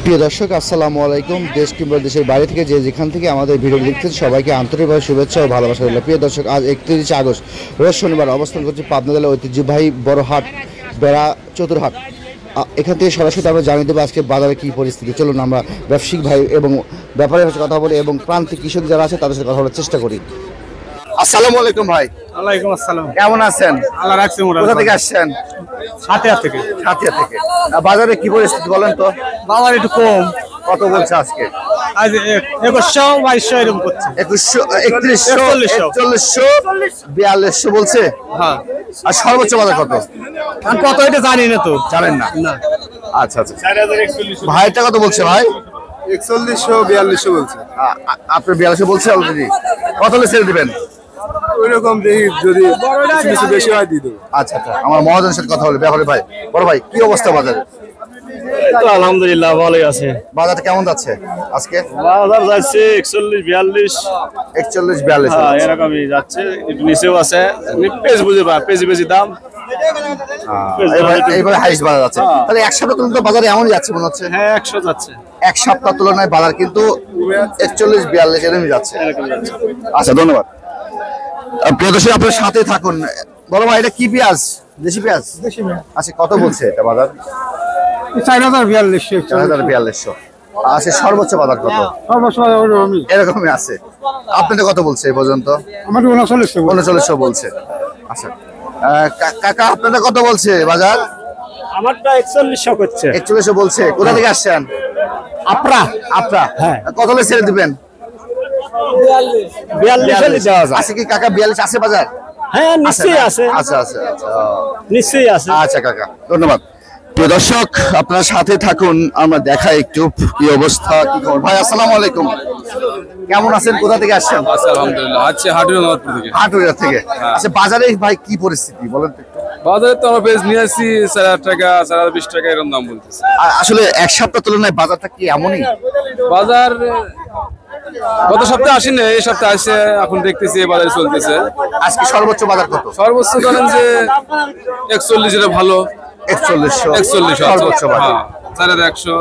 প্রিয় দর্শক আসসালামু আলাইকুম। দেশ কিংবা দেশের বাইরে থেকে যে যেখান থেকে আমাদের ভিডিও দেখছেন সবাইকে আন্তরিকভাবে শুভেচ্ছা ও ভালোবাসা রইল। প্রিয় দর্শক, আজ 31 আগস্ট রোজ শনিবার অবস্থান করছি পাবনা জেলার ঐতিহ্যবাহী বড় হাট বেড়া চতুরহাট। এখান থেকে সরাসরি আমরা জানিয়ে দেবো আজকে বাজারে কী পরিস্থিতি। চলুন আমরা ব্যবসায়িক ভাই এবং ব্যাপারের সাথে কথা বলি এবং প্রান্তিক কৃষক যারা আছে তাদের সাথে কথা বলার চেষ্টা করি। আসসালামু আলাইকুম ভাই। ওয়ালাইকুম আসসালাম। কেমন আছেন? আল্লাহ রাখছে। কোথা থেকে আসছেন? সাতিয়া থেকে। সাতিয়া থেকে। বাজারে কি পরিস্থিতি বলেন তো? বাজার একটু কম। কত বলছে আজকে? আজ 2100 2200 এরকম করছে। 2100 3100 4100 4200 বলছে। হ্যাঁ। আর সর্বোচ্চ বাজার কত? আমি কত এটা জানি না তো। জানেন না? না। আচ্ছা আচ্ছা। 4041 ভাইটা কত বলছে ভাই? 4100 4200 বলছে। আপনি 4200 বলছে অলরেডি। কত হলে ছেড়ে দিবেন? ওইরকম দেখি যদি কিছু বেশি হয় দিয়ে দেবো। আচ্ছা আচ্ছা। আমার মহাজনের সাথে কথা বলে ব্যাপারে ভাই। বড় ভাই কি অবস্থা বাজারে? তো আলহামদুলিল্লাহ ভালোই আছে। বাজারটা কেমন যাচ্ছে আজকে? বাজার যাচ্ছে 41 42। 41 42। হ্যাঁ এরকমই যাচ্ছে। একটু নিচেও আছে। পেজ বুঝে পা পেজি দাম। এইভাবে হাইস্ট বাজার আছে। তাহলে এক সপ্তাহ তুলনায় বাজারে এমনই যাচ্ছে মনে হচ্ছে। হ্যাঁ 100 যাচ্ছে। এক সপ্তাহ তুলনায় বাজার কিন্তু 41 42 এরকমই যাচ্ছে। আচ্ছা ধন্যবাদ। প্রিয় দর্শক আপনার সাথে থাকুন। বড় ভাই এটা কি পেঁয়াজ? দেশি পেঁয়াজ? বেশি না। আচ্ছা কত বলছে এটা বাজার? 4042। 4042। আচ্ছা সর্বোচ্চ বাজার কত? সর্বোচ্চ এরকমই আছে। আপনাদের কত বলছে এই পর্যন্ত? আমার 3900 বলছে। আচ্ছা কাকা আপনাদের কত বলছে বাজার? আমারটা 4100 করছে। 4100 বলছে। কোথা থেকে আসছেন? আপরা। হ্যাঁ। কত হলে ছেড়ে দিবেন? 42 দেওয়া যায়। আছে কি কাকা 42 আছে বাজার? হ্যাঁ নিশ্চয়ই আছে। আচ্ছা। নিশ্চয়ই আছে। আচ্ছা কাকা ধন্যবাদ। প্রিয় দর্শক আপনার সাথে থাকুন, আমরা দেখাই একটু কি অবস্থা কি খবর। ভাই আসসালামু আলাইকুম। কেমন আছেন? কোথা থেকে আসছেন? আলহামদুলিল্লাহ আচ্ছা হাটুরিয়া থেকে। হাটুরিয়া থেকে। আচ্ছা বাজারে ভাই কি পরিস্থিতি বলেন তো একটু। বাজারে তো আমরা পেজ নিয়ে আসছি 4000 টাকা 4020 টাকা এরকম দাম বলতেছে। আসলে এক সপ্তাহ তুলনায় বাজারটা কি এমনই? বাজার গত সপ্তাহে আসেনি, এই সপ্তাহে আসছে। এখন দেখতেছি এই বাজারে চলতেছে। আজকে সর্বোচ্চ বাজার কত? সর্বোচ্চ ধরেন যে 41 এটা ভালো। 4100 সর্বোচ্চ বাজার। 4100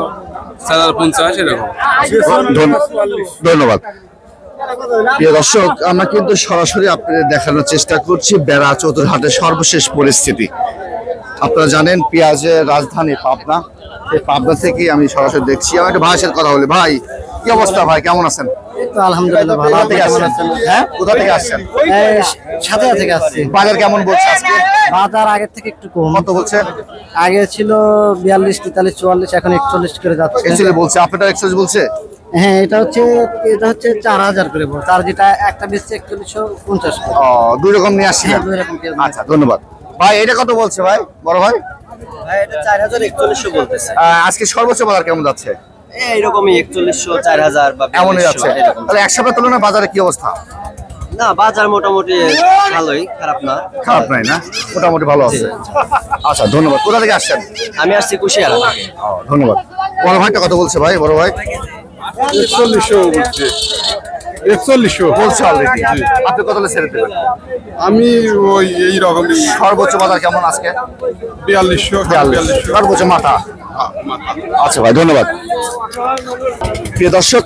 4050 এরকম। ধন্যবাদ। প্রিয় দর্শক আমরা কিন্তু সরাসরি আপনাদের দেখানোর চেষ্টা করছি বেড়া চতুরহাটের সর্বশেষ পরিস্থিতি। আপনারা জানেন পেঁয়াজের রাজধানী পাবনা। এই পাবনা থেকে আমি সরাসরি দেখছি। আমার একটা ভাইয়ের সাথে কথা বলি। ভাই কি অবস্থা? ভাই কেমন আছেন? আলহামদুলিল্লাহ ভালো। কোথা থেকে আসছেন? হ্যাঁ কোথা থেকে আসছেন? সাতিয়া থেকে আসছি। বাজার কেমন বলছে আজকে? বাজার আগের থেকে একটু কম। কত বলছে? আগে ছিল 42 43 44, এখন 41 করে যাচ্ছে। একচুয়ালি বলছে। আপনারা 41 বলছে? হ্যাঁ এটা হচ্ছে 4000 করে বলছে। আর যেটা একটা বেচছে 4150 করে। দুই রকম নিয়ে আসছি। হ্যাঁ, দুই রকম পেঁয়াজ। আচ্ছা ধন্যবাদ ভাই। এটা কত বলছে ভাই বড় ভাই? ভাই এটা 4100 বলতেছে। আজকে সর্বোচ্চ বাজার কেমন যাচ্ছে? এইরকমই 4100 4000 বা এমনই যাচ্ছে। তাহলে এক সপ্তাহ তুলনায় বাজারে কি অবস্থা? না বাজার মোটামুটি ভালোই, খারাপ না। খারাপ নাই না, মোটামুটি ভালো আছে। আচ্ছা ধন্যবাদ। কোথা থেকে আসছেন? আমি আসছি কুশিয়ারা থেকে। ধন্যবাদ। বড় ভাইটা কত বলছে ভাই? বড় ভাই 4100 বলছে। 4100 বলছে অলরেডি। আপনি কত হলে ছেড়ে দেবেন? আমি ওই এই রকমই সর্বোচ্চ বাজার কেমন আজকে? 4200 সর্বোচ্চ মাথা। আচ্ছা ভাই ধন্যবাদ। প্রিয় দর্শক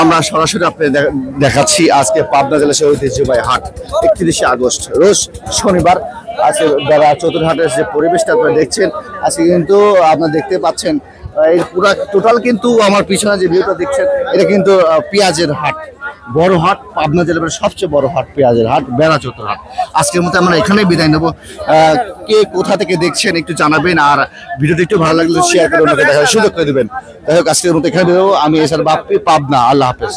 আমরা সরাসরি আপনাদের দেখাচ্ছি আজকে পাবনা জেলা ঐতিহ্যবাহী হাট 31 আগস্ট রোজ শনিবার। আজকে বেড়া চতুরহাটের যে পরিবেশটা আপনারা দেখছেন আজকে কিন্তু আপনারা দেখতে পাচ্ছেন এই পুরো টোটাল কিন্তু আমার পিছনে যে ভিউটা দেখছেন এটা কিন্তু পেঁয়াজের হাট, বড় হাট, পাবনা জেলার সবচেয়ে বড় হাট পেঁয়াজের হাট বেড়া চতুরহাট। আজকের মতো আমরা এখানেই বিদায় নেব। কে কোথা থেকে দেখছেন একটু জানাবেন, আর ভিডিওটি একটু ভালো লাগলে শেয়ার করে অন্যকে দেখার সুযোগ করে দেবেন। যাই হোক আজকের মতো এখানে দেবো। আমি এসআর বাপ্পি, পাবনা। আল্লাহ হাফেজ।